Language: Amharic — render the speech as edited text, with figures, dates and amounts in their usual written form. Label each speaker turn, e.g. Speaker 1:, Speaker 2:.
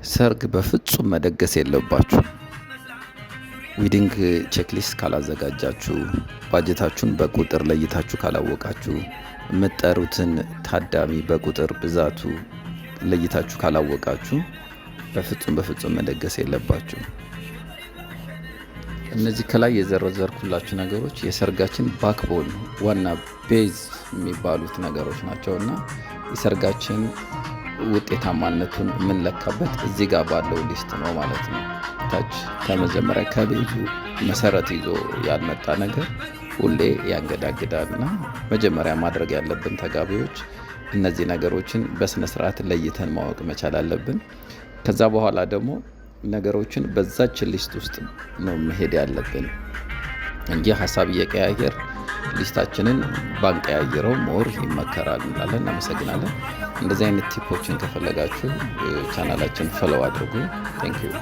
Speaker 1: ሰርግ በፍጹም መደገስ የለባችሁ። ዊዲንግ ቼክሊስት ካላዘጋጃችሁ፣ ባጀታችሁን በቁጥር ለይታችሁ ካላወቃችሁ፣ የምትጠሩትን ታዳሚ በቁጥር ብዛቱ ለይታችሁ ካላወቃችሁ በፍጹም መደገስ የለባችሁ። እነዚህ ከላይ የዘረዘርኩላችሁ ነገሮች የሰርጋችን ባክቦን ዋና ቤዝ የሚባሉት ነገሮች ናቸውና የሰርጋችን ውጤታማነቱን የምንለካበት እዚህ ጋር ባለው ሊስት ነው ማለት ነው። ታች ከመጀመሪያ ከቤቱ መሰረት ይዞ ያልመጣ ነገር ሁሌ ያንገዳግዳልና መጀመሪያ ማድረግ ያለብን ተጋቢዎች እነዚህ ነገሮችን በስነ ስርዓት ለይተን ማወቅ መቻል አለብን። ከዛ በኋላ ደግሞ ነገሮችን በዛች ሊስት ውስጥ ነው መሄድ ያለብን እንጂ ሀሳብ እየቀያየር ሊስታችንን ባንቀያየረው ሞር ይመከራል እንላለን። እናመሰግናለን። እንደዚህ አይነት ቲፖችን ከፈለጋችሁ ቻናላችን ፎሎው አድርጉ። ቴንክ ዩ